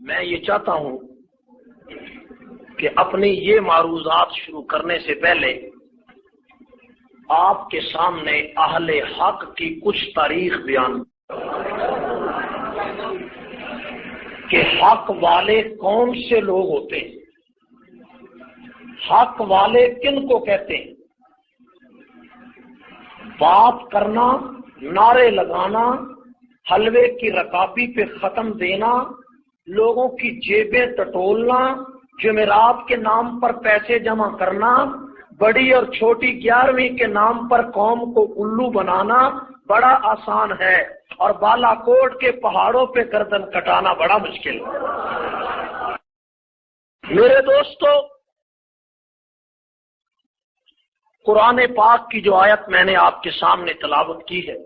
میں یہ چاہتا ہوں کہ اپنی یہ معروضات شروع کرنے سے پہلے آپ کے سامنے اہل حق کی کچھ تاریخ بیان کہ حق والے کون سے لوگ ہوتے ہیں، حق والے کن کو کہتے ہیں۔ بات کرنا، نعرے لگانا، حلوے کی رکابی پہ ختم دینا، لوگوں کی جیبیں ٹٹولنا، جمعرات کے نام پر پیسے جمع کرنا، بڑی اور چھوٹی 11ویں کے نام پر قوم کو الو بنانا بڑا آسان ہے، اور بالا کوٹ کے پہاڑوں پہ گردن کٹانا بڑا مشکل ہے۔ میرے دوستو، قرآن پاک کی جو آیت میں نے آپ کے سامنے تلاوت کی ہے،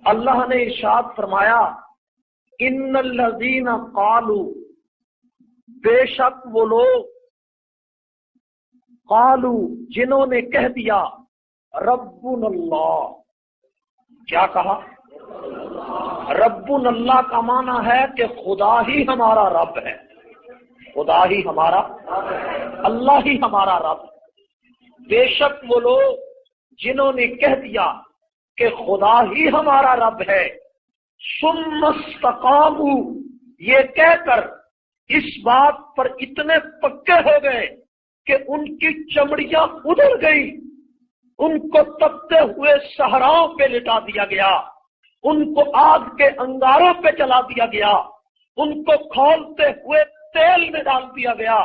اللہ نے ارشاد فرمایا ان الذین قالوا، بے شک وہ لوگ، قالوا جنہوں نے کہہ دیا، ربنا اللہ، کیا کہا؟ ربنا اللہ کا معنی ہے کہ خدا ہی ہمارا رب ہے، خدا ہی ہمارا، اللہ ہی ہمارا رب۔ بے شک وہ لوگ جنہوں نے کہہ دیا کہ خدا ہی ہمارا رب ہے، ثم استقاموا، یہ کہہ کر اس بات پر اتنے پکے ہو گئے کہ ان کی چمڑیاں ادھڑ گئی، ان کو تپتے ہوئے صحراؤں پہ لٹا دیا گیا، ان کو آگ کے انگاروں پہ چلا دیا گیا، ان کو کھولتے ہوئے تیل میں ڈال دیا گیا،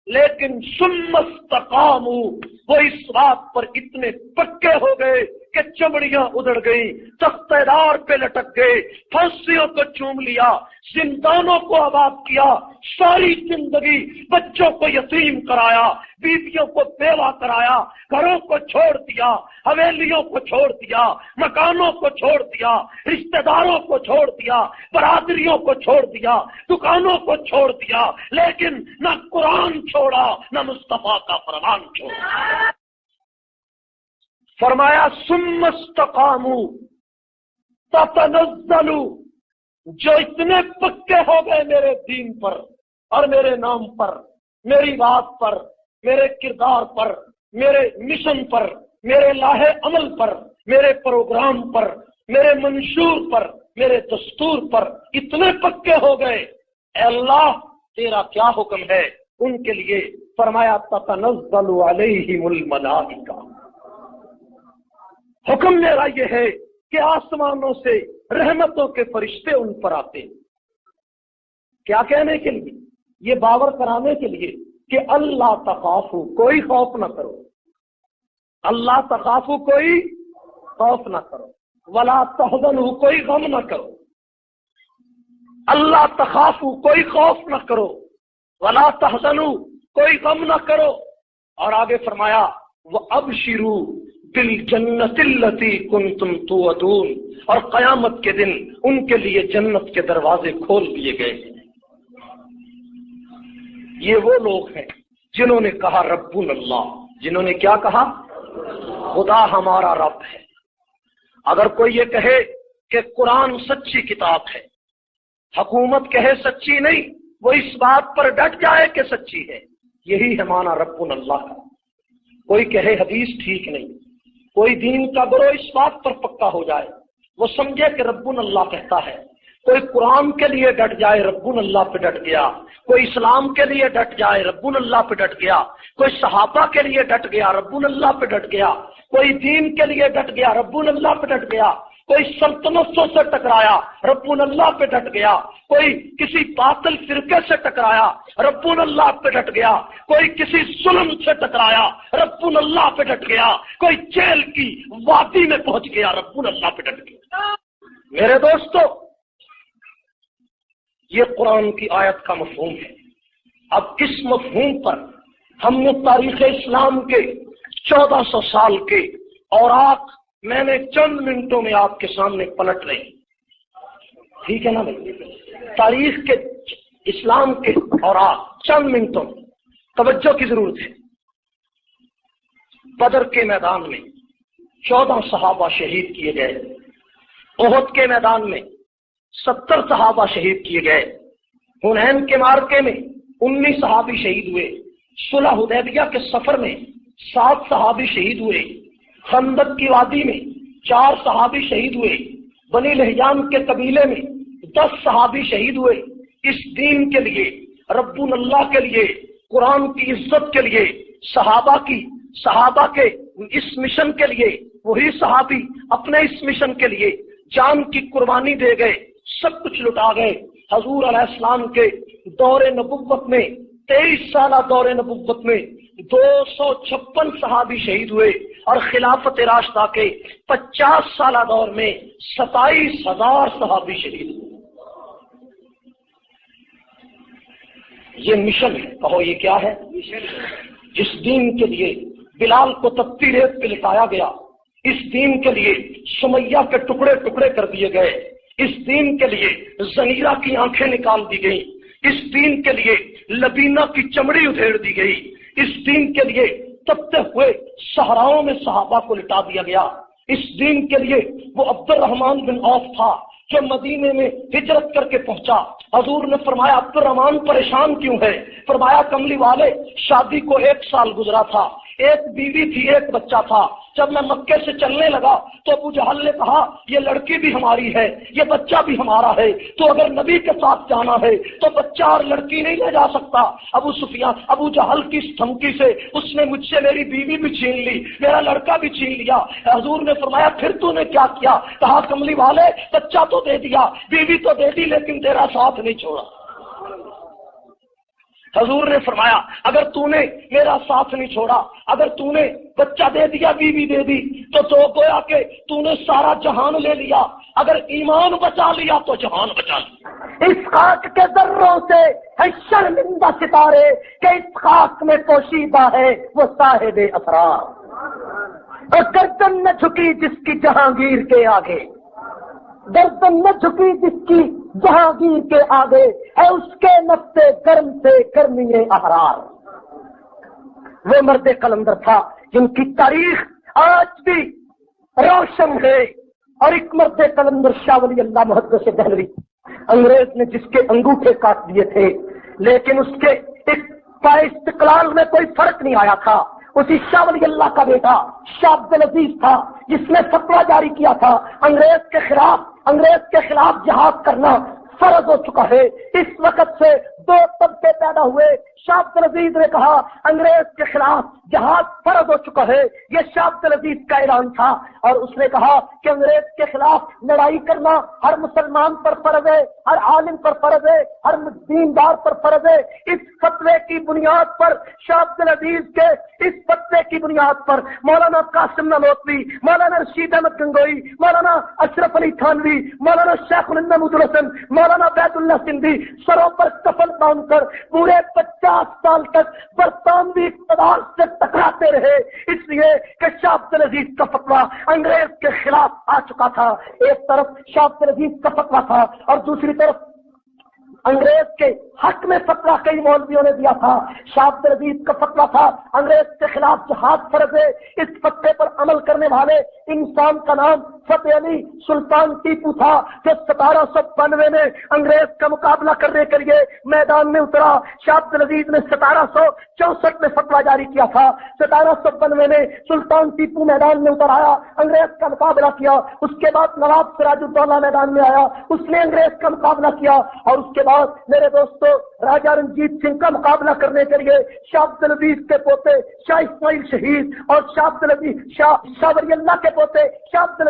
لیکن ثم استقاموا، وہ اس بات پر اتنے پکے ہو گئے کہ چمڑیاں ادھڑ گئی، تختہ دار پہ لٹک گئے، پھانسیوں کو چوم لیا، زندانوں کو آباد کیا، ساری زندگی بچوں کو یتیم کرایا، بیویوں کو بیوہ کرایا، گھروں کو چھوڑ دیا، حویلیوں کو چھوڑ دیا، مکانوں کو چھوڑ دیا، رشتہ داروں کو چھوڑ دیا، برادریوں کو چھوڑ دیا، دکانوں کو چھوڑ دیا، لیکن نہ قرآن چھوڑا، نہ مصطفیٰ کا فرمان چھوڑا۔ فرمایا ثم استقاموا تتنزلوا، جو اتنے پکے ہو گئے میرے دین پر اور میرے نام پر، میری بات پر، میرے کردار پر، میرے مشن پر، میرے لاہے عمل پر، میرے پروگرام پر، میرے منشور پر، میرے دستور پر اتنے پکے ہو گئے، اے اللہ تیرا کیا حکم ہے ان کے لیے؟ فرمایا تتنزل علیہم الملائکہ، حکم میرا یہ ہے کہ آسمانوں سے رحمتوں کے فرشتے ان پر آتے ہیں۔ کیا کہنے کے لیے؟ یہ باور کرانے کے لیے کہ اللہ تخافو، کوئی خوف نہ کرو، اللہ تخافو، کوئی خوف نہ کرو، ولا تحزنوا، کوئی غم نہ کرو، اللہ تخافو، کوئی خوف نہ کرو، ولا تحزنوا، کوئی غم نہ کرو، اور آگے فرمایا وابشروا بالجنت التی کنتم توعدون، اور قیامت کے دن ان کے لیے جنت کے دروازے کھول دیے گئے ہیں۔ یہ وہ لوگ ہیں جنہوں نے کہا ربنا اللہ، جنہوں نے کیا کہا؟ خدا ہمارا رب ہے۔ اگر کوئی یہ کہے کہ قرآن سچی کتاب ہے، حکومت کہے سچی نہیں، وہ اس بات پر ڈٹ جائے کہ سچی ہے، یہی ہے معنی ربنا اللہ کا۔ کوئی کہے حدیث ٹھیک نہیں، کوئی دین کا گروہ اس بات پر پکا ہو جائے، وہ سمجھے کہ ربنا اللہ کہتا ہے، کوئی قرآن کے لیے ڈٹ جائے، ربنا اللہ پہ ڈٹ گیا، کوئی اسلام کے لیے ڈٹ جائے، ربنا اللہ پہ ڈٹ گیا، کوئی صحابہ کے لیے ڈٹ گیا، ربنا اللہ پہ ڈٹ گیا، کوئی دین کے لیے ڈٹ گیا، ربنا اللہ پہ ڈٹ گیا، کوئی سلطنتوں سے ٹکرایا، ربنا اللہ پہ ڈٹ گیا، کوئی کسی باطل فرقے سے ٹکرایا، ربنا اللہ پہ ڈٹ گیا، کوئی کسی ظلم سے ٹکرایا، ربنا اللہ پہ ڈٹ گیا، کوئی جیل کی وادی میں پہنچ گیا، ربنا اللہ پہ ڈٹ گیا۔ میرے دوستو، یہ قرآن کی آیت کا مفہوم ہے۔ اب اس مفہوم پر ہم نے تاریخ اسلام کے 1400 سال کے اوراق میں نے چند منٹوں میں آپ کے سامنے پلٹ رہی، ٹھیک ہے نا بھائی؟ تاریخ کے اسلام کے اوراق چند منٹوں میں، توجہ کی ضرورت ہے۔ بدر کے میدان میں 14 صحابہ شہید کیے گئے، احد کے میدان میں 70 صحابہ شہید کیے گئے۔ حنین کے معرکے میں 19 صحابی شہید ہوئے۔ صلح حدیبیہ کے سفر میں 7 صحابی شہید ہوئے۔ خندق کی وادی میں 4 صحابی شہید ہوئے۔ بنی لہیان کے قبیلے میں 10 صحابی شہید ہوئے۔ اس دین کے لیے، رب اللہ کے لیے، قرآن کی عزت کے لیے، صحابہ کے اس مشن کے لیے، وہی صحابی اپنے اس مشن کے لیے جان کی قربانی دے گئے، سب کچھ لٹا گئے۔ حضور علیہ السلام کے دور نبوت میں، 23 سالہ دور نبوت میں 256 صحابی شہید ہوئے، اور خلافت راشدہ کے 50 سالہ دور میں 27,000 صحابی شہید ہوئے۔ یہ مشن ہے، کہو یہ کیا ہے؟ جس دین کے لیے بلال کو تپتی ریت پہ لٹایا گیا، اس دین کے لیے سمیہ کے ٹکڑے ٹکڑے کر دیے گئے، اس دین کے لیے زنیرہ کی آنکھیں نکال دی گئی، اس دین کے لیے لبینہ کی چمڑی ادھیڑ دی گئی، اس دین کے لیے تپتے ہوئے صحراؤں میں صحابہ کو لٹا دیا گیا۔ اس دین کے لیے وہ عبد الرحمن بن عوف تھا جو مدینے میں ہجرت کر کے پہنچا۔ حضور نے فرمایا عبد الرحمن پریشان کیوں ہے؟ فرمایا کملی والے، شادی کو 1 سال گزرا تھا، ایک بیوی تھی، ایک بچہ تھا۔ جب میں مکے سے چلنے لگا تو ابو جہل نے کہا یہ لڑکی بھی ہماری ہے، یہ بچہ بھی ہمارا ہے، تو اگر نبی کے ساتھ جانا ہے تو بچہ اور لڑکی نہیں لے جا سکتا۔ ابو جہل کی اس دھمکی سے اس نے مجھ سے میری بیوی بھی چھین لی، میرا لڑکا بھی چھین لیا۔ حضور نے فرمایا پھر تو نے کیا کیا؟ کہا کملی والے، بچہ تو دے دیا، بیوی تو دے دی، لیکن تیرا ساتھ نہیں چھوڑا۔ حضور نے فرمایا اگر تو نے میرا ساتھ نہیں چھوڑا، اگر تو نے بچہ دے دیا، بیوی دے دی، تو گویا کہ تو نے سارا جہان لے لیا، اگر ایمان بچا لیا تو جہان بچا لیا۔ اس خاک کے ذروں سے ہے شرمندہ ستارے کہ اس خاک میں پوشیدہ ہے وہ صاحب اسرار، اور گردن نہ جھکی جس کی جہانگیر کے آگے، گردن نہ جھکی جس کی جہانگیر کے آگے ہے اس کے نفس گرم سے گرمی احرار۔ وہ مرد قلندر تھا جن کی تاریخ آج بھی روشن ہے، اور ایک مرد قلندر شاہ ولی اللہ محدث دہلوی، انگریز نے جس کے انگوٹھے کاٹ دیے تھے لیکن اس کے ایک پائے استقلال میں کوئی فرق نہیں آیا تھا۔ اسی شاہ ولی اللہ کا بیٹا شاہ عبد العزیز تھا جس نے فتویٰ جاری کیا تھا انگریز کے خلاف جہاد کرنا فرض ہو چکا ہے۔ اس وقت سے 2 طبقے پیدا ہوئے۔ شاہ عبد العزیز نے کہا انگریز کے خلاف جہاد فرض ہو چکا ہے، یہ شاہ عبد العزیز کا اعلان تھا، اور اس نے کہا کہ انگریز کے خلاف لڑائی کرنا ہر مسلمان پر فرض ہے، ہر عالم پر فرض ہے، ہر دیندار پر فرض ہے۔ اس فتوے کی بنیاد پر، شاہ عبد العزیز کے اس فتوے کی بنیاد پر مولانا قاسم نانوتوی، مولانا رشید احمد گنگوئی، مولانا اشرف علی تھانوی، مولانا شیخ الہند محمود الحسن، مولانا بیت اللہ سندھی سروں پر کفن باندھ کر پورے 50 سال تک برطانوی اقتدار سے ٹکراتے رہے، اس لیے کہ شاہ عبد العزیز کا فتویٰ انگریز کے خلاف آ چکا تھا۔ ایک طرف شاہ عبد العزیز کا فتویٰ تھا اور دوسری طرف انگریز کے حق میں فتویٰ کئی مولویوں نے دیا تھا۔ شاہ عبد العزیز کا فتویٰ تھا انگریز کے خلاف جہاد فرض ہے۔ اس فتوے پر عمل کرنے والے انسان کا نام فتح علی سلطان ٹیپو تھا، جو 1792 میں انگریز کا مقابلہ کرنے کے لیے میدان میں اترا۔ شاہ عبد العزیز نے 1764 میں فتویٰ جاری کیا تھا۔ 1792 میں سلطان ٹیپو میدان میں اتر آیا، انگریز کا مقابلہ کیا۔ اس کے بعد نواب سراج الدولہ میدان میں آیا، اس نے انگریز کا مقابلہ کیا، اور اس کے بعد میرے دوستو راجہ رنجیت سنگھ کا مقابلہ کرنے کے لیے شاہ عبد العزیز کے پوتے شاہ اسماعیل شہید اور شاہ عبد العزیز شاہ ولی اللہ کے پوتے شاہ عبد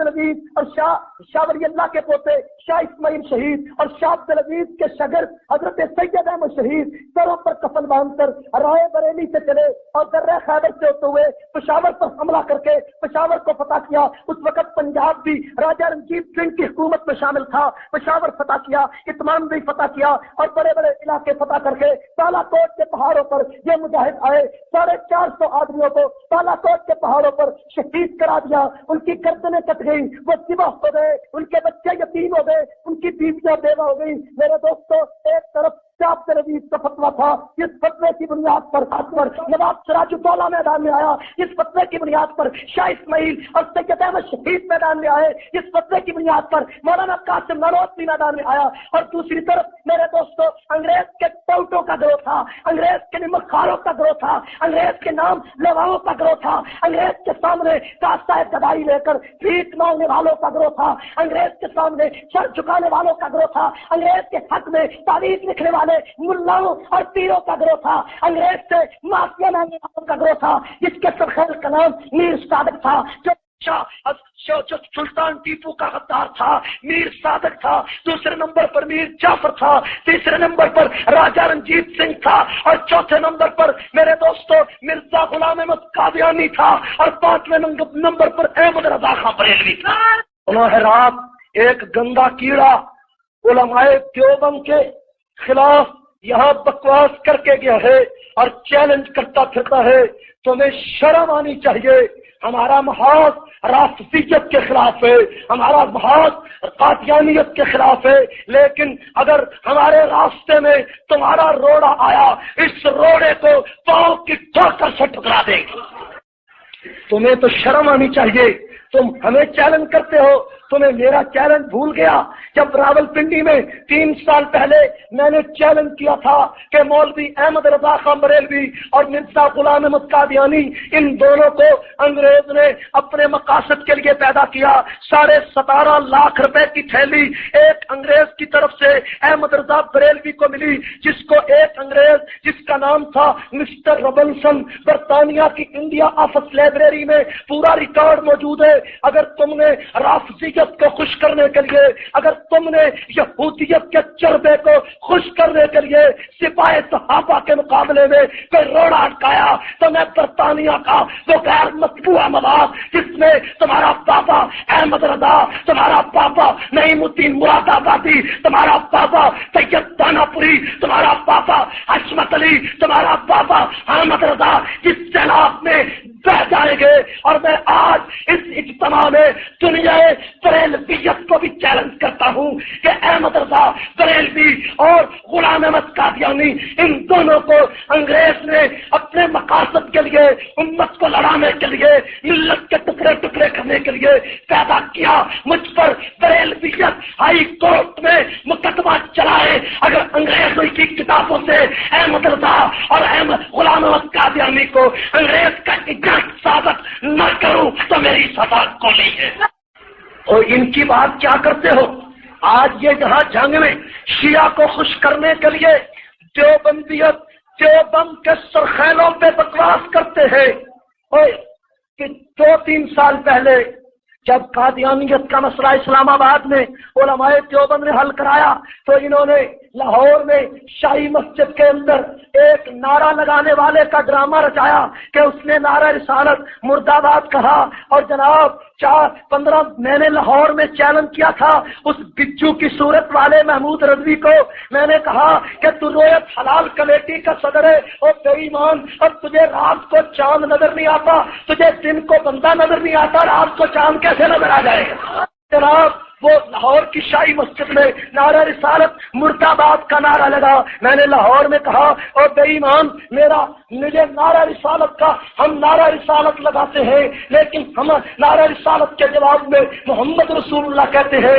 العزیز اور شاہ ولی اللہ کے پوتے شاہ اسماعیل شہید اور شاہ عبد العزیز کے شاگرد حضرت سید احمد شہید سروں پر کفن باندھ کر رائے بریلی سے چلے اور درہ خیبر سے ہوتے ہوئے پشاور پر حملہ کر کے پشاور کو فتح کیا۔ اس وقت پنجاب بھی راجہ رنجیت سنگھ کی حکومت میں شامل تھا۔ پشاور فتح کیا، اطمان بھی فتح کیا، اور بڑے بڑے علاقے فتح کر کے بالا کوٹ کے پہاڑوں پر یہ مجاہد آئے، 450 آدمیوں کو بالا کوٹ کے پہاڑوں پر شہید کرا دیا۔ ان کی گردنیں کٹ گئی، وہ ذبح ہو گئے، ان کے بچے یتیم ہو گئے، ان کی بیویاں بیوہ ہو گئی۔ میرے دوستو، ایک طرف کیا آپ کے نبی کا فتویٰ تھا؟ اس فتوے کی بنیاد پر نواب سراج الدولہ میدان میں آیا، اس فتوے کی بنیاد پر شاہ اسماعیل اور سید احمد شہید میدان میں آئے، اس فتوے کی بنیاد پر مولانا قاسم نانوتوی میدان میں آیا، اور دوسری طرف میرے دوستوں انگریز کے ٹوٹوں کا گروہ تھا، انگریز کے نمک خاروں کا گروہ تھا، انگریز کے نام لیواؤں کا گروہ تھا، انگریز کے سامنے کاسہ گدائی لے کر بھیک مانگنے والوں کا گروہ تھا، انگریز کے سامنے سر جھکانے والوں کا گروہ تھا، انگریز کے حق میں تعریف لکھنے والے ملاؤں اور پیروں کا گروہ تھا، انگریز سے معافیا مانگنے والوں کا گروہ تھا، جس کے سرخیل کا نام میر صادق تھا، جو سلطان ٹیپو کا غدار تھا، میر صادق تھا، دوسرے نمبر پر میر جعفر تھا، تیسرے نمبر پر راجا رنجیت سنگھ تھا، اور چوتھے نمبر پر میرے دوستو مرزا غلام احمد قادیانی تھا، اور پانچویں نمبر پر احمد رضا خان بریلوی تھا۔ انہوں نے رات ایک گندا کیڑا علماء دیوبند کے خلاف یہاں بکواس کر کے گیا ہے اور چیلنج کرتا پھرتا ہے، تمہیں شرم آنی چاہیے، ہمارا محاذ رافضیت کے خلاف ہے، ہمارا محاذ قادیانیت کے خلاف ہے، لیکن اگر ہمارے راستے میں تمہارا روڑا آیا، اس روڑے کو پاؤں کی ٹھوکر سے ٹکرا دے گی۔ تمہیں تو شرم آنی چاہیے، تم ہمیں چیلنج کرتے ہو، تمہیں میرا چیلنج بھول گیا؟ جب راولپنڈی میں 3 سال پہلے میں نے چیلنج کیا تھا کہ مولوی احمد رضا خان بریلوی اور مرزا غلام احمد قادیانی ان دونوں کو انگریز نے اپنے مقاصد کے لیے پیدا کیا، 17.5 لاکھ روپے کی تھیلی ایک انگریز کی طرف سے احمد رضا بریلوی کو ملی، جس کو ایک انگریز جس کا نام تھا مسٹر رابنسن، برطانیہ کی انڈیا آفس لائبریری میں پورا ریکارڈ موجود ہے۔ اگر تم نے رافضیت کو خوش کرنے کے لیے، اگر تم نے یہودیت کے چربے کو خوش کرنے کے لیے سپاہی صحابہ کے مقابلے میں کوئی روڑا اٹکایا، تو میں برطانیہ کا وہ غیر مطبوعہ مواد جس میں تمہارا پاپا احمد رضا، تمہارا پاپا نعیم الدین مراد آبادی، تمہارا پاپا سید دانا پوری، تمہارا پاپا حشمت علی، تمہارا پاپا احمد رضا جس سیلاب میں بہ جائیں گے، اور میں آج اس اجتماع میں دنیا بریلویت کو بھی چیلنج کرتا ہوں کہ احمد رضا بریلوی اور غلام احمد قادیانی ان دونوں کو انگریز نے اپنے مقاصد کے لیے، امت کو لڑانے کے لیے، ملت کے ٹکڑے ٹکڑے کرنے کے لیے پیدا کیا۔ مجھ پر بریلویت ہائی کورٹ میں مقدمہ چلائے، اگر انگریزوں کی کتابوں سے احمد رضا اور غلام احمد قادیانی کو انگریز کا ثابت نہ کروں تو میری سزا کولی ہے۔ اور ان کی بات کیا کرتے ہو؟ آج یہ جہاں جنگ میں شیعہ کو خوش کرنے کے لیے دیوبندیت، دیوبند کے سرخیلوں پہ بکواس کرتے ہیں، اور کہ 2-3 سال پہلے جب قادیانیت کا مسئلہ اسلام آباد میں علماء دیوبند نے حل کرایا، تو انہوں نے لاہور میں شاہی مسجد کے اندر ایک نعرہ لگانے والے کا ڈرامہ رچایا کہ اس نے نعرہ رسالت مرد آباد کہا، اور جناب 4-15 میں نے لاہور میں چیلنج کیا تھا اس بچو کی صورت والے محمود رضوی کو، میں نے کہا کہ تو رویت حلال کمیٹی کا صدر ہے اور بے ایمان، اور تجھے رات کو چاند نظر نہیں آتا، تجھے دن کو بندہ نظر نہیں آتا، رات کو چاند کیسے نظر آ جائے گا؟ جناب وہ لاہور کی شاہی مسجد میں نعرہ رسالت مرد آباد کا نعرہ لگا، میں نے لاہور میں کہا اور بے ایمان مجھے نعرہ رسالت کا، ہم نعرہ رسالت لگاتے ہیں لیکن ہم نعرہ رسالت کے جواب میں محمد رسول اللہ کہتے ہیں،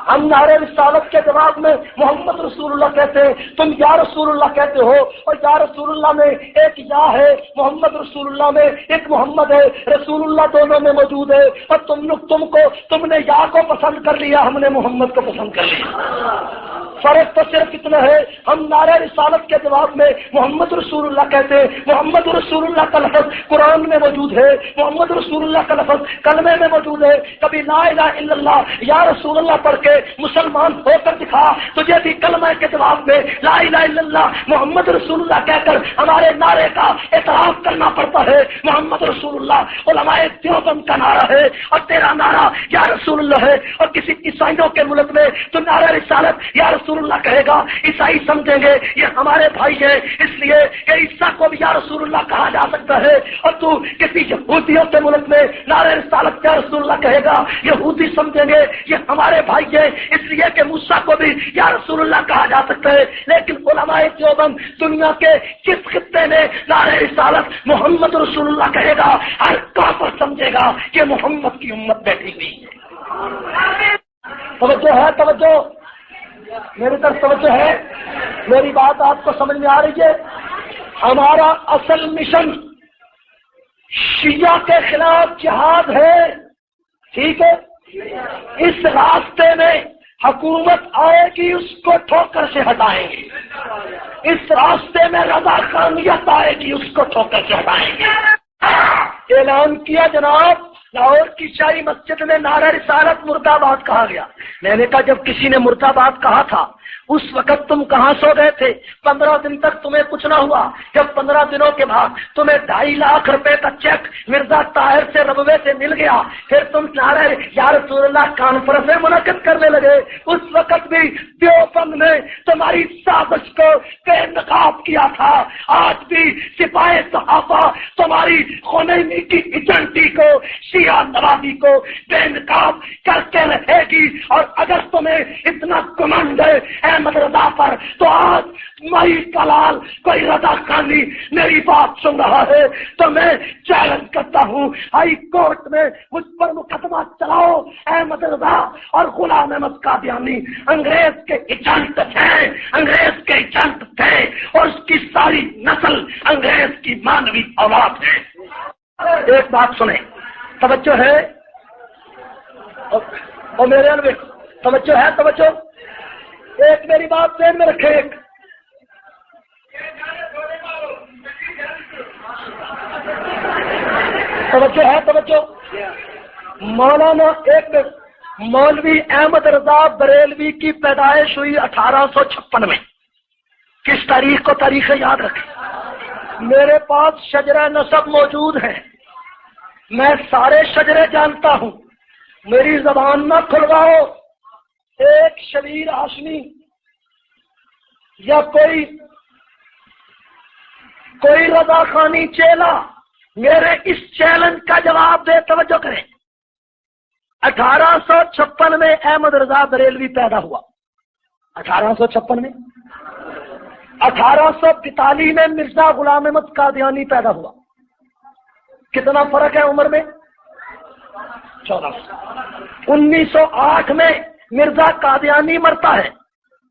ہم نعرہ رسالت کے جواب میں محمد رسول اللہ کہتے ہیں، تم یا رسول اللہ کہتے ہو، اور یا رسول اللہ میں ایک یا ہے، محمد رسول اللہ میں ایک محمد ہے، رسول اللہ دونوں میں موجود ہے، اور تم نے یا کو پسند کر لیا، ہم نے محمد کو پسند کر لیا۔ فرق تو صرف اتنا ہے، ہم نعرہ رسالت کے جواب میں محمد رسول اللہ کہتے ہیں، محمد رسول اللہ کا لفظ قرآن میں موجود ہے، محمد رسول اللہ کا لفظ کلمے میں موجود ہے، کبھی لا الہ الا اللہ یا رسول اللہ پڑھ کے مسلمان ہو کر دکھا، تجھے بھی کلمہ کے جواب میں لا الہ الا اللہ محمد رسول اللہ کہہ کر ہمارے نعرے کا اعتراف کرنا پڑتا ہے۔ محمد رسول اللہ علماء دیوبند کا نعرہ ہے، اور تیرا نعرہ یا رسول اللہ ہے، اور کسی عیسائیوں کے ملک میں تو نعرہ رسالت یا رسول رسول اللہ کہے گا عیسائی سمجھیں گے یہ ہمارے بھائی ہیں، اس لیے کہ عیسیٰ کو بھی یا رسول اللہ کہا جا سکتا ہے، اور تو کسی یہودیوں کے ملک میں نعرہ رسالت یا رسول اللہ کہے گا یہودی سمجھیں گے یہ ہمارے بھائی ہیں، اس لیے کہ موسیٰ کو بھی یا رسول اللہ کہا جا سکتا ہے۔ لیکن علماء دیوبند دنیا کے جس خطے میں نعرہ رسالت محمد رسول اللہ کہے گا ہر کافر سمجھے گا کہ محمد کی امت بیٹھی ہوئی ہے۔ توجہ ہے، توجہ میری طرف توجہ ہے، میری بات آپ کو سمجھ میں آ رہی ہے؟ ہمارا اصل مشن شیعہ کے خلاف جہاد ہے، ٹھیک ہے؟ اس راستے میں حکومت آئے گی اس کو ٹھوکر سے ہٹائیں گے، اس راستے میں رضاکاریت آئے گی اس کو ٹھوکر سے ہٹائیں گے۔ اعلان کیا جناب، لاہور کی شاہی مسجد میں نعرہ رسالت مرد آباد کہا گیا۔ میں نے کہا جب کسی نے مرد آباد کہا تھا اس وقت تم کہاں سو گئے تھے؟ 15 دن تک تمہیں کچھ نہ ہوا، جب 15 دنوں کے بعد تمہیں 2.5 لاکھ روپے کا چیک مرزا طاہر سے ربوے سے مل گیا، پھر تم نعرہ یا رسول اللہ کانفرنسیں منعقد کرنے لگے۔ اس وقت بھی دیوبند نے تمہاری سازش کو بے نقاب کیا تھا، آج بھی سپاہی صحابہ تمہاری خمینی کی ایجنٹی کو، شیعہ نوازی کو بے نقاب کرتے رہے گی۔ اور اگر تمہیں اتنا گمنڈ ہے احمد رضا پر تو آج مائی کلال کوئی رضا خانی میری بات سن رہا ہے تو میں چیلنج کرتا ہوں ہائی کورٹ میں مجھ پر مقدمہ چلاؤ۔ احمد رضا اور غلام احمد قادیانی انگریز کے ایجنٹ ہیں، انگریز کے ایجنٹ تھے اور اس کی ساری نسل انگریز کی مانوی اولاد ہے۔ ایک بات سنیں، توجہ ہے اور میرے انوے توجہ ہے، توجہ ایک میری بات ذہن میں رکھے، ایک توجہ ہے، توجہ مولانا ایک مولوی احمد رضا بریلوی کی پیدائش ہوئی 1856 میں۔ کس تاریخ کو تاریخ یاد رکھیں؟ میرے پاس شجرہ نسب موجود ہے، میں سارے شجرے جانتا ہوں، میری زبان نہ کھلواؤ۔ ایک شبیر ہاشمی یا کوئی رضا خانی چیلا میرے اس چیلنج کا جواب دے۔ توجہ کریں، 1856 میں احمد رضا بریلوی پیدا ہوا، 1856 میں 1842 میں مرزا غلام احمد قادیانی پیدا ہوا۔ کتنا فرق ہے عمر میں؟ 14 سال۔ 1908 میں مرزا قادیانی مرتا ہے،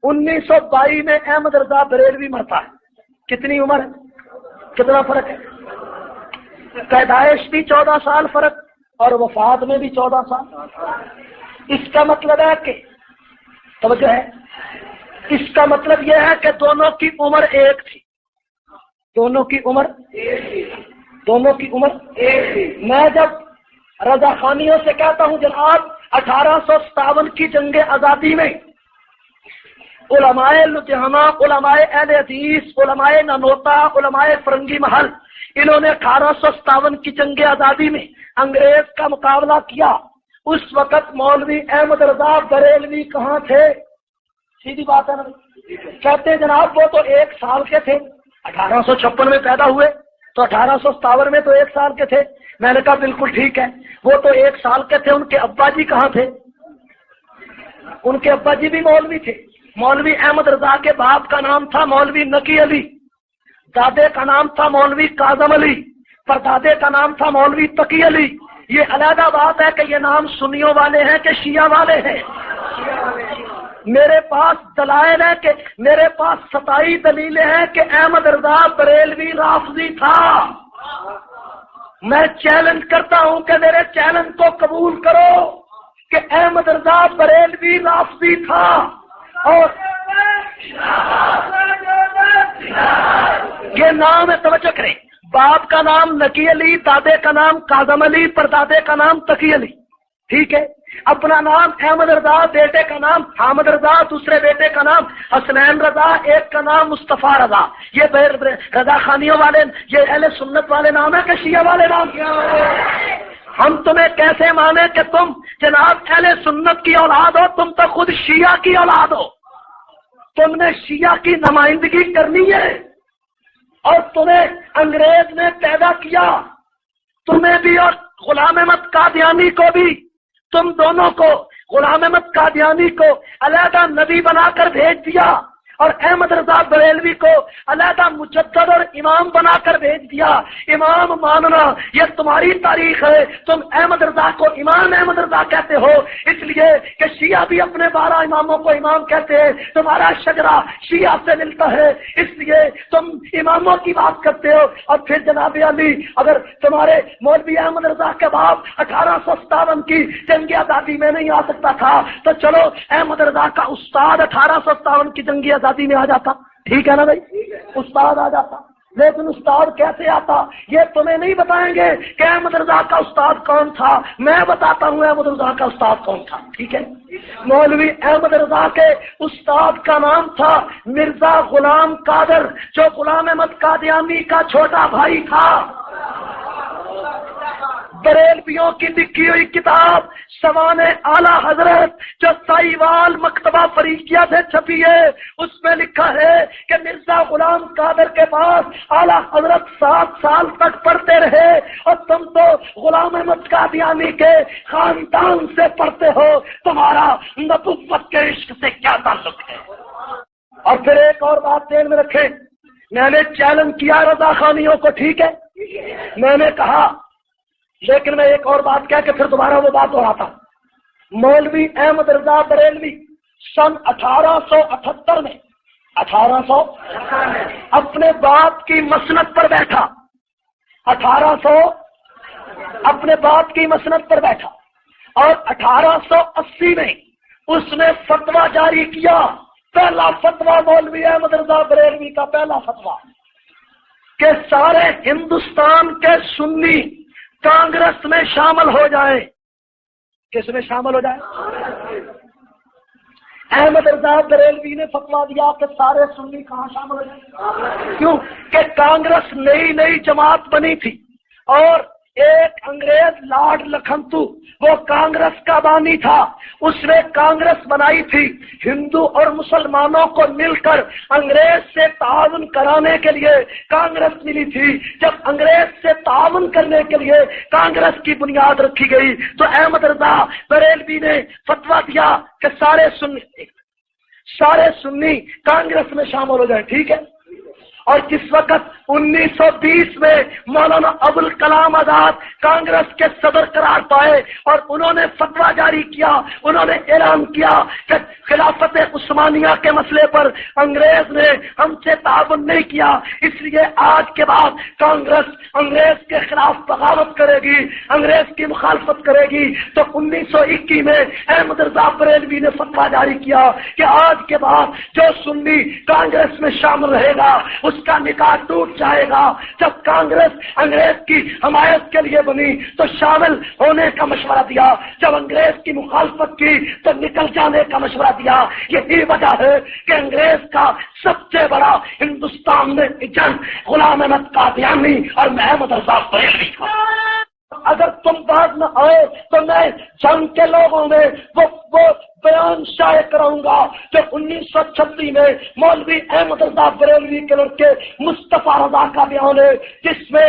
1922 میں احمد رضا بریلوی مرتا ہے۔ کتنی عمر ہے؟ کتنا فرق ہے؟ پیدائش بھی 14 سال فرق اور وفات میں بھی 14 سال۔ اس کا مطلب ہے کہ توجہ ہے، اس کا مطلب یہ ہے کہ دونوں کی عمر ایک تھی، دونوں کی عمر ایک تھی۔ میں جب رضا خانیوں سے کہتا ہوں جناب 1857 کی جنگ آزادی میں علماء لدھیانہ، علماء اہل حدیث، علماء نانوتا، علماء فرنگی محل، انہوں نے 1857 کی جنگ آزادی میں انگریز کا مقابلہ کیا۔ اس وقت مولوی احمد رضا بریلوی کہاں تھے؟ سیدھی بات ہے نا، کہتے ہیں جناب وہ تو 1 سال کے تھے، 1856 میں پیدا ہوئے تو 1857 میں تو 1 سال کے تھے۔ میں نے کہا بالکل ٹھیک ہے، وہ تو 1 سال کے تھے، ان کے ابا جی کہاں تھے؟ ان کے ابا جی بھی مولوی تھے۔ مولوی احمد رضا کے باپ کا نام تھا مولوی نقی علی، دادے کا نام تھا مولوی کاظم علی، پردادے کا نام تھا مولوی تقی علی۔ یہ علیحدہ بات ہے کہ یہ نام سنیوں والے ہیں کہ شیعہ والے ہیں۔ میرے پاس دلائل ہے کہ میرے پاس 27 دلیلیں ہیں کہ احمد رضا بریلوی رافضی تھا۔ میں چیلنج کرتا ہوں کہ میرے چیلنج کو قبول کرو کہ احمد رضا بریلوی رافضی تھا۔ اور یہ نام ہے، توجہ کریں، باپ کا نام نقی علی، دادے کا نام کاظم علی، پردادے کا نام تقی علی، ٹھیک ہے۔ اپنا نام احمد رضا، بیٹے کا نام حامد رضا، دوسرے بیٹے کا نام حسنین رضا، ایک کا نام مصطفیٰ رضا۔ یہ رضا خانیوں والے، یہ اہل سنت والے نام ہے کہ شیعہ والے نام؟ ہم تمہیں کیسے مانے کہ تم جناب اہل سنت کی اولاد ہو؟ تم تو خود شیعہ کی اولاد ہو۔ تم نے شیعہ کی نمائندگی کرنی ہے اور تمہیں انگریز نے پیدا کیا، تمہیں بھی اور غلام احمد قادیانی کو بھی، تم دونوں کو، غلام احمد قادیانی کو علیحدہ نبی بنا کر بھیج دیا اور احمد رضا بریلوی کو علیحدہ مجدد اور امام بنا کر بھیج دیا۔ امام ماننا یہ تمہاری تاریخ ہے، تم احمد رضا کو امام احمد رضا کہتے ہو، اس لیے کہ شیعہ بھی اپنے 12 اماموں کو امام کہتے ہیں، تمہارا شجرہ شیعہ سے ملتا ہے، اس لیے تم اماموں کی بات کرتے ہو۔ اور پھر جناب علی، اگر تمہارے مولوی احمد رضا کے باپ 1857 کی جنگ آزادی میں نہیں آ سکتا تھا تو چلو احمد رضا کا استاد 1857 کی جنگ آزادی میں آ جاتا، ٹھیک ہے نا بھائی، استاد آ جاتا۔ لیکن استاد کیسے آتا یہ تمہیں نہیں بتائیں گے کہ احمد رضا کا استاد کون تھا، میں بتاتا ہوں احمد رضا کا استاد کون تھا، ٹھیک ہے۔ مولوی احمد رضا کے استاد کا نام تھا مرزا غلام قادر، جو غلام احمد قادیانی کا چھوٹا بھائی تھا۔ بریلویوں کی لکھی ہوئی کتاب سوانح اعلی حضرت جو سائیوال مکتبہ فریقیہ سے چھپی ہے، اس میں لکھا ہے کہ مرزا غلام قادر کے پاس اعلی حضرت 7 سال تک پڑھتے رہے، اور تم تو غلام احمد قادیانی کے خاندان سے پڑھتے ہو، تمہارا نبوت کے عشق سے کیا تعلق ہے؟ اور پھر ایک اور بات ذہن میں رکھیں، میں نے چیلنج کیا رضا خانیوں کو، ٹھیک ہے، میں نے کہا، لیکن میں ایک اور بات کہہ کے پھر دوبارہ وہ بات دہراتا ہوں۔ مولوی احمد رضا بریلوی سن 1878 میں اپنے باپ کی مسند پر بیٹھا، 1800 اپنے باپ کی مسند پر بیٹھا، اور 1880 میں اس نے فتویٰ جاری کیا، پہلا فتویٰ مولوی احمد رضا بریلوی کا پہلا فتویٰ کہ سارے ہندوستان کے سنی کانگریس میں شامل ہو جائیں۔ کس میں شامل ہو جائیں؟ احمد رضا بریلوی نے فتویٰ دیا کہ سارے سنی کہاں شامل ہو جائیں؟ کیوں کہ کانگریس نئی جماعت بنی تھی، اور ایک انگریز لارڈ لکھنتو وہ کانگریس کا بانی تھا، اس نے کانگریس بنائی تھی ہندو اور مسلمانوں کو مل کر انگریز سے تعاون کرانے کے لیے کانگریس ملی تھی۔ جب انگریز سے تعاون کرنے کے لیے کانگریس کی بنیاد رکھی گئی تو احمد رضا بریلوی نے فتویٰ دیا کہ سارے سنی کانگریس میں شامل ہو جائیں، ٹھیک ہے۔ اور جس وقت 1920 میں مولانا ابوالکلام آزاد کانگریس کے صدر قرار پائے اور انہوں نے فتویٰ جاری کیا، انہوں نے اعلان کیا کہ خلافت عثمانیہ کے مسئلے پر انگریز نے ہم سے تعاون نہیں کیا، اس لیے آج کے بعد کانگریس انگریز کے خلاف بغاوت کرے گی، انگریز کی مخالفت کرے گی۔ تو 1921 میں احمد رضا بریلوی نے فتویٰ جاری کیا کہ آج کے بعد جو سنی کانگریس میں شامل رہے گا اس کا نکاح ٹوٹ جائے گا۔ جب کانگریس انگریز کی حمایت کے لیے بنی تو شامل ہونے کا مشورہ دیا، جب انگریز کی مخالفت کی تو نکل جانے کا مشورہ دیا۔ یہی وجہ ہے کہ انگریز کا سب سے بڑا ہندوستان میں ایجنٹ غلام احمد قادیانی اور احمد رضا بریلوی تھا۔ اگر تم بعد نہ آئے تو میں جنگ کے لوگوں میں وہ بیان شائع کراؤں گا جو 1936 میں مولوی احمد رضا بریلوی کے لڑکے مصطفیٰ رضا کا بیان ہے، جس میں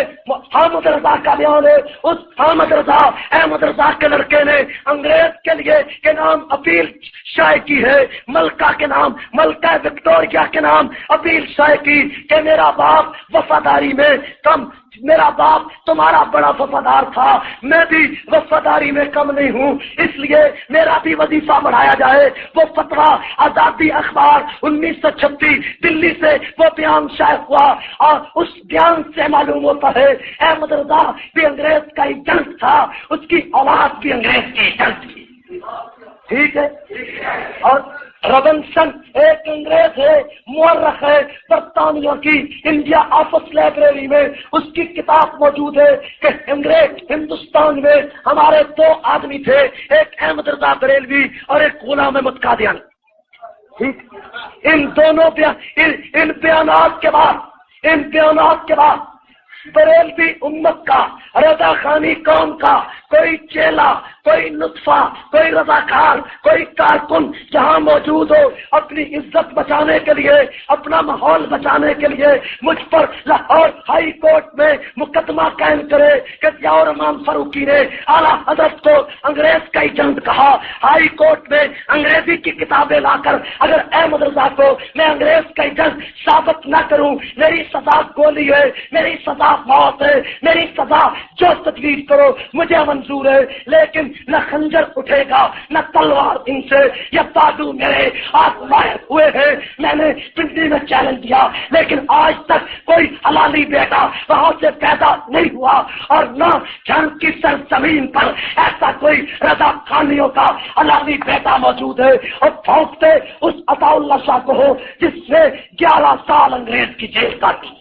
حامد رضا کا بیان ہے۔ اس حامد رضا احمد رضا کے لڑکے نے انگریز کے لیے کے نام اپیل شائع کی ہے، ملکہ کے نام، ملکہ وکٹوریہ کے نام اپیل شائع کی کہ میرا باپ وفاداری میں کم، میرا باپ تمہارا بڑا وفادار تھا، میں بھی وفاداری میں کم نہیں ہوں، اس لیے میرا بھی وظیفہ بڑھایا جائے۔ وہ فتویٰ آزادی اخبار 1936 دلی سے وہ بیان شائع ہوا، اور اس بیان سے معلوم ہوتا ہے احمد رضا بھی انگریز کا ایجنٹ تھا، اس کی اولاد بھی انگریز کی ایجنٹ تھی، ٹھیک ہے۔ اور ربنسن ایک انگریز ہے، مورخ ہے برطانیہ کی، انڈیا آفس لائبریری میں اس کی کتاب موجود ہے کہ انگریز ہندوستان میں ہمارے 2 آدمی تھے، ایک احمد رضا بریلوی اور ایک غلام احمد قادیانی، ٹھیک۔ ان دونوں ان بیانات کے بعد بریلوی امت کا، رضا خانی قوم کا کوئی چیلا، کوئی نطفہ، کوئی رضاکار، کوئی کارکن جہاں موجود ہو، اپنی عزت بچانے کے لیے، اپنا ماحول بچانے کے لیے مجھ پر لاہور ہائی کورٹ میں مقدمہ قائم کرے کہ ضیاء الرحمان فاروقی نے اعلیٰ حضرت کو انگریز کا ایجنٹ کہا۔ ہائی کورٹ میں انگریزی کی کتابیں لا کر اگر احمد رضا کو میں انگریز کا ایجنٹ ثابت نہ کروں، میری سزا گولی ہے، میری سزا موت ہے، میری سزا جو تجویز کرو مجھے منظور ہے، لیکن نہ خنجر اٹھے گا نہ تلوار ان سے، یہ بازو میرے ہاتھ باہر ہوئے ہیں۔ میں نے پنڈی میں چیلنج دیا لیکن آج تک کوئی حلالی بیٹا وہاں سے پیدا نہیں ہوا، اور نہ جنگ کی سرزمین پر ایسا کوئی رضا خانیوں کا حلالی بیٹا موجود ہے۔ اور پھونکتے اس عطا اللہ شاہ کو ہو جس نے 11 سال انگریز کی جیل کاٹی۔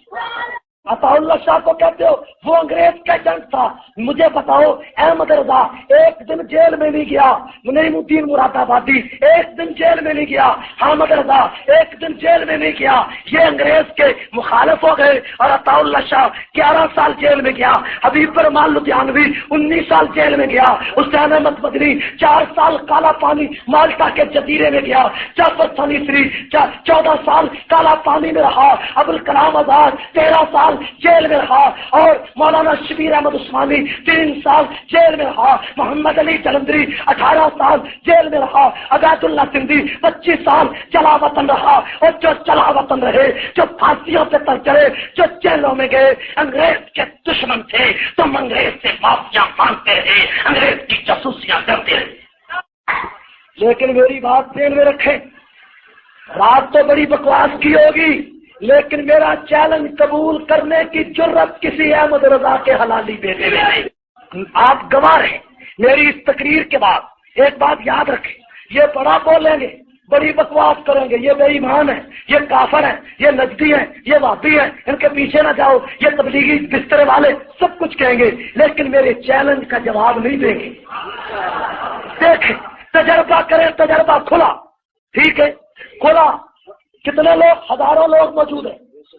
عطا اللہ شاہ کو کہتے ہو وہ انگریز کا ایجنٹ تھا۔ مجھے بتاؤ احمد رضا ایک دن جیل میں نہیں گیا، منعم الدین مراد آبادی ایک دن جیل میں نہیں گیا، حامد رضا ایک دن جیل میں نہیں گیا، یہ انگریز کے مخالف ہو گئے، اور عطا اللہ شاہ 11 سال جیل میں گیا، حبیب الرحمان لدھیانوی 19 سال جیل میں گیا، حسین احمد مدنی 4 سال کالا پانی مالٹا کے جزیرے میں گیا، جعفر ثنیسری 14 سال کالا پانی میں رہا، ابوالکلام آزاد 13 سال جیل میں رہا، اور مولانا شبیر احمد عثمانی 3 سال جیل میں رہا، محمد علی جلندری 18 سال جیل میں رہا، عبید اللہ سندھی 25 سال چلا وطن رہا، اور جو چلا وطن رہے، جو پھانسیوں پہ تر چڑھے، جو جیلوں میں گئے، انگریز کے دشمن تھے، تم انگریز سے معافیاں مانگتے رہے، انگریز کی جاسوسیاں کرتے رہے۔ لیکن میری بات ذہن میں رکھیں، رات تو بڑی بکواس کی ہوگی لیکن میرا چیلنج قبول کرنے کی جرت کسی احمد رضا کے حلالی بیٹے میں نہیں۔ آپ گواہ ہیں میری اس تقریر کے بعد ایک بات یاد رکھیں، یہ بڑا بولیں گے، بڑی بکواس کریں گے، یہ بے ایمان ہے، یہ کافر ہیں، یہ نجدی ہیں، یہ وہابی ہیں، ان کے پیچھے نہ جاؤ، یہ تبلیغی بسترے والے سب کچھ کہیں گے، لیکن میرے چیلنج کا جواب نہیں دیں گے۔ دیکھیں، تجربہ کریں، تجربہ کھلا، ٹھیک ہے، کھلا، کتنے لوگ؟ ہزاروں لوگ موجود ہیں،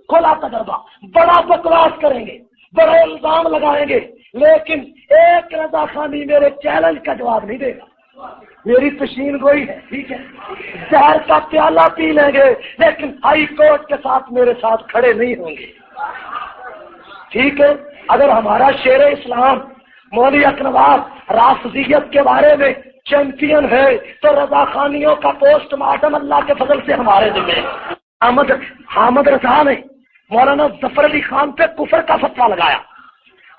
کھلا تجربہ، بڑا بکواس کریں گے، بڑے الزام لگائیں گے، لیکن ایک رضا خانی میرے چیلنج کا جواب نہیں دے گا۔ میری تشین گوئی ہے، ٹھیک ہے، زہر کا پیالہ پی لیں گے لیکن ہائی کورٹ کے ساتھ میرے ساتھ کھڑے نہیں ہوں گے، ٹھیک ہے۔ اگر ہمارا شیر اسلام مولوی اکنواز رافضیت کے بارے میں چیمپئن ہے تو رضا خانیوں کا پوسٹ مارٹم اللہ کے فضل سے ہمارے ذمہ ہے۔ حامد رضا نے مولانا ظفر علی خان پہ کفر کا فتویٰ لگایا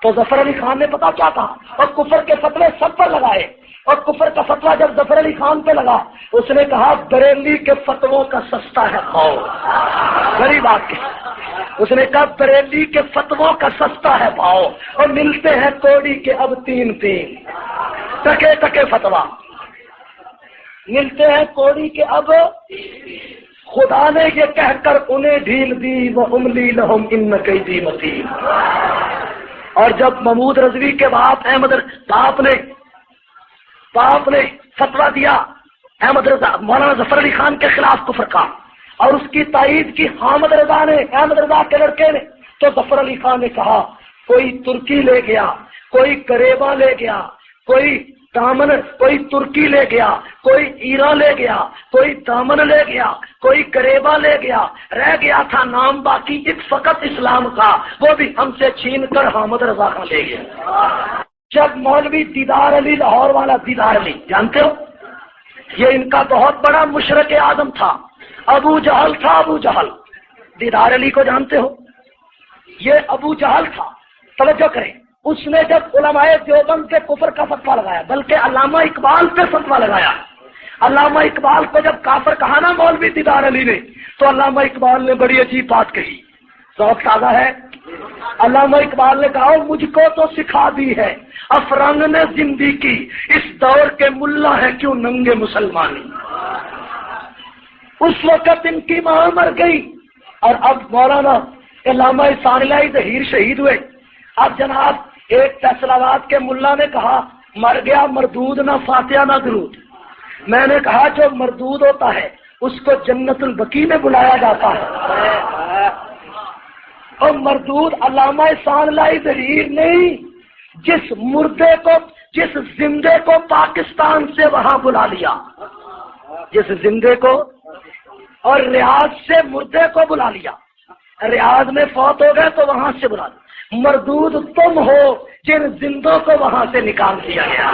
تو ظفر علی خان نے پتا کیا کہا، اور کفر کے فتوے سب پر لگائے، اور کفر کا فتویٰ جب ظفر علی خان پہ لگا اس نے کہا بریلی کے فتووں کا سستا ہے پاؤ۔ بڑی بات کی، اس نے کہا بریلی کے فتووں کا سستا ہے پاؤ، اور ملتے ہیں کوڑی کے اب 3 ٹکے ٹکے فتوا ملتے ہیں کوڑی کے اب۔ خدا نے یہ کہہ کر انہیں ڈھیل دی وہ املی لہم ان قیدی متین۔ اور جب محمود رضوی کے باپ باپ نے فتویٰ دیا احمد رضا مولانا ظفر علی خان کے خلاف کفر کا، اور اس کی تائید کی حامد رضا نے، احمد رضا کے لڑکے نے، تو ظفر علی خان نے کہا کوئی ترکی لے گیا، کوئی کریبا لے گیا، کوئی ترکی لے گیا، کوئی ایران لے گیا، کوئی دامن لے گیا، کوئی کریبا لے گیا، رہ گیا تھا نام باقی ایک فقط اسلام کا، وہ بھی ہم سے چھین کر حامد رضا کا لے گیا۔ جب مولوی دیدار علی لاہور والا دیدار علی جانتے ہو، یہ ان کا بہت بڑا مشرک اعظم تھا، ابو جہل تھا، ابو جہل، دیدار علی کو جانتے ہو، یہ ابو جہل تھا۔ توجہ کریں، اس نے جب علماء دیوبند کے کفر کا فتویٰ لگایا، بلکہ علامہ اقبال پہ فتویٰ لگایا، علامہ اقبال کو جب کافر کہا نا مولوی دیدار علی نے، تو علامہ اقبال نے بڑی عجیب بات کہی، ذوق تازہ ہے۔ علامہ اقبال نے کہا مجھ کو تو سکھا دی ہے افرنگ نے زندگی کی، اس دور کے ملا ہے کیوں ننگے مسلمانی۔ اس وقت ان کی ماں مر گئی، اور اب مولانا علامہ ثانیہ ظہیر شہید ہوئے۔ اب جناب ایک فیصلہ آباد کے ملا نے کہا مر گیا مردود، نہ فاتحہ نہ درود۔ میں نے کہا جو مردود ہوتا ہے اس کو جنت البقیع میں بلایا جاتا ہے، اور مردود علامہ احسان لائبریری نہیں، جس مردے کو، جس زندے کو پاکستان سے وہاں بلا لیا، جس زندے کو، اور ریاض سے مردے کو بلا لیا، ریاض میں فوت ہو گئے تو وہاں سے بلا لیا۔ مردود تم ہو جن زندوں کو وہاں سے نکال دیا گیا،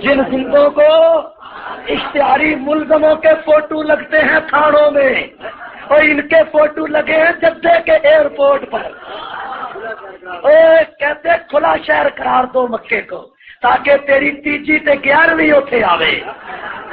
جن زندوں کو اشتہاری ملزموں کے فوٹو لگتے ہیں تھانوں میں، اور ان کے فوٹو لگے ہیں جدہ کے ایئرپورٹ پر، کہتے کھلا شہر قرار دو مکے کو، تاکہ تیری تیجی تے 11ویں اوتھے آوے،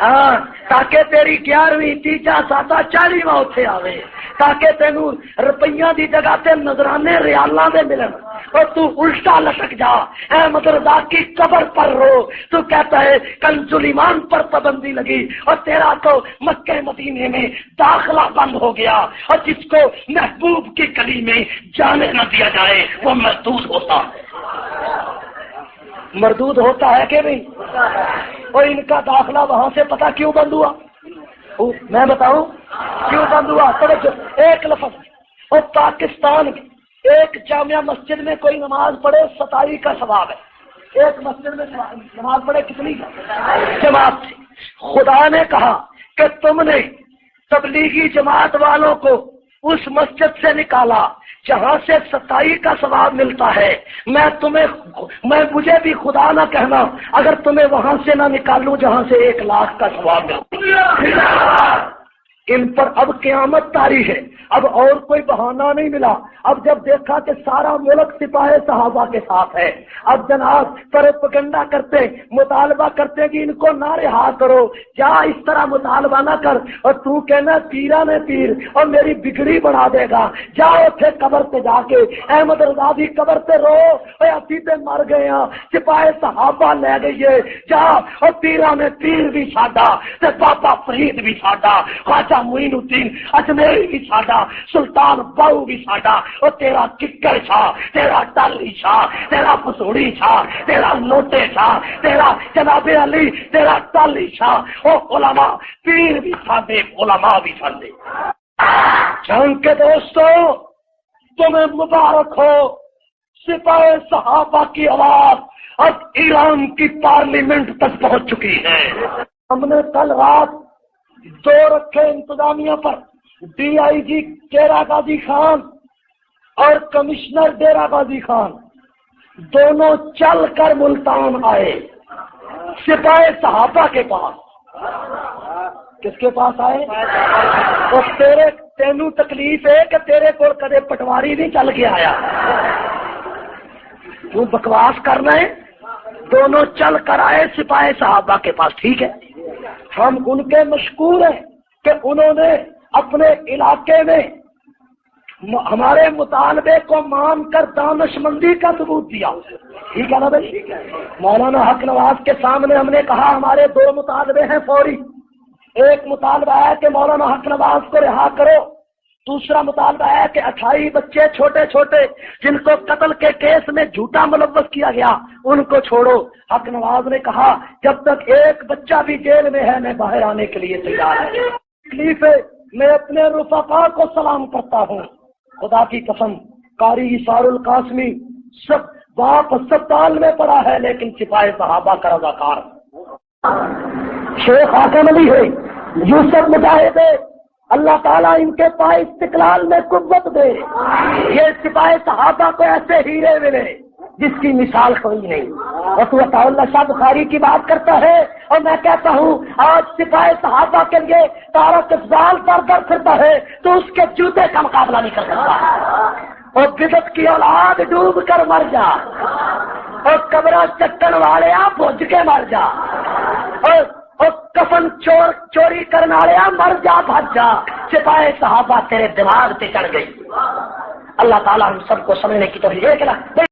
ہاں تاکہ تیری 11ویں تیجا ساتا 40واں اوتھے آوے، تاکہ تینوں روپیاں دی جگہ تے نظرانے ریالاں دے ملن، اور تو الٹا لٹک جا۔ احمد رضا کی قبر پر رو، تو کہتا ہے کنز ایمان پر پابندی لگی اور تیرا تو مکہ مدینے میں داخلہ بند ہو گیا، اور جس کو محبوب کی گلی میں جانے نہ دیا جائے وہ مردود ہوتا ہے، مردود ہوتا ہے کہ نہیں؟ اور ان کا داخلہ وہاں سے پتہ کیوں بند ہوا؟ میں بتاؤں کیوں بند ہوا؟ توجہ، ایک لفظ، اور پاکستان کی ایک جامعہ مسجد میں کوئی نماز پڑھے 27 کا ثواب ہے، ایک مسجد میں نماز پڑھے کتنی جماعت تھی؟ خدا نے کہا کہ تم نے تبلیغی جماعت والوں کو اس مسجد سے نکالا جہاں سے 27 کا ثواب ملتا ہے، میں مجھے بھی خدا نہ کہنا اگر تمہیں وہاں سے نہ نکالوں جہاں سے 1 لاکھ کا ثواب ملتا۔ ان پر اب قیامت طاری ہے، اب اور کوئی بہانہ نہیں ملا۔ اب جب دیکھا کہ سارا ملک سپاہ صحابہ کے ساتھ ہے، اب جناب پروپیگنڈا کرتے، مطالبہ کرتے کہ ان کو نہ رہا کرو، جا اس طرح مطالبہ نہ کر، اور تو کہنا پیرا نے پیر اور میری بگڑی بڑھا دے گا، جاؤ تھے قبر پہ جا کے احمد رضا دی قبر پہ رو، اسی پہ مر گئے ہیں، سپاہ صحابہ لے گئیے، جا اور پیرا نے پیر بھی ساڈا تے بابا فرید بھی ساڈا، خواجہ معین الدین اجمیری بھی ساڈا، سلطان باؤ بھی ساڈا، اور تیرا ککر شاہ، تیرا ٹالی شاہ، تیرا پسوڑی شاہ، تیرا لوٹے شاہ، تیرا جناب علی، تیرا ٹالی شاہ، اور علماء پیر بھی ساڈے، علماء بھی ساڈے۔ جنگ کے دوستو تمہیں مبارک ہو، سپاہ صحابہ کی آواز اب ایران کی پارلیمنٹ تک پہنچ چکی ہے۔ ہم نے کل رات 2 رکھے انتظامیہ پر، ڈی آئی جی ڈیرہ غازی خان اور کمشنر ڈیرہ غازی خان دونوں چل کر ملتان آئے، سپاہ صحابہ کے پاس۔ کس کے پاس آئے؟ اور تینوں تکلیف ہے کہ تیرے کو کدے پٹواری نہیں چل کے آیا، تو بکواس کرنا ہے۔ دونوں چل کر آئے سپاہ صحابہ کے پاس، ٹھیک ہے، ہم ان کے مشکور ہیں کہ انہوں نے اپنے علاقے میں ہمارے مطالبے کو مان کر دانش مندی کا ثبوت دیا، ٹھیک ہے نا بھائی؟ مولانا حق نواز کے سامنے ہم نے کہا ہمارے 2 مطالبے ہیں فوری، ایک مطالبہ ہے کہ مولانا حق نواز کو رہا کرو، دوسرا مطالبہ ہے کہ 28 بچے چھوٹے چھوٹے جن کو قتل کے کیس میں جھوٹا ملوث کیا گیا ان کو چھوڑو۔ حق نواز نے کہا جب تک ایک بچہ بھی جیل میں ہے میں باہر آنے کے لیے تیار ہوں۔ تکلیف ہے، میں اپنے رفقا کو سلام کرتا ہوں، خدا کی قسم قاری حصار القاسمی سب باپ اسپتال میں پڑا ہے لیکن سپاہ صحابہ کا رضاکار۔ شیخ حاکم علی ہے، یوسف مجاہد ہے، اللہ تعالیٰ ان کے پاس استقلال میں قوت دے، یہ سپاہ صحابہ کو ایسے ہیرے ملے جس کی مثال کوئی نہیں۔ اور تو عطا اللہ شاہ بخاری کی بات کرتا ہے اور میں کہتا ہوں آج سپاہ صحابہ کے لیے تارک افضال در در پھرتا ہے تو اس کے جوتے کا مقابلہ نہیں کر سکتا۔ اور بدعت کی اولاد ڈوب کر مر جا، اور قبرہ چکن والے آپ بھج کے مر جا، اور کفن چوری کرنے والے مر جا بھج جا، سپاہ صحابہ تیرے دماغ پہ چڑھ گئی۔ اللہ تعالیٰ ہم سب کو سمجھنے کی توفیق دے۔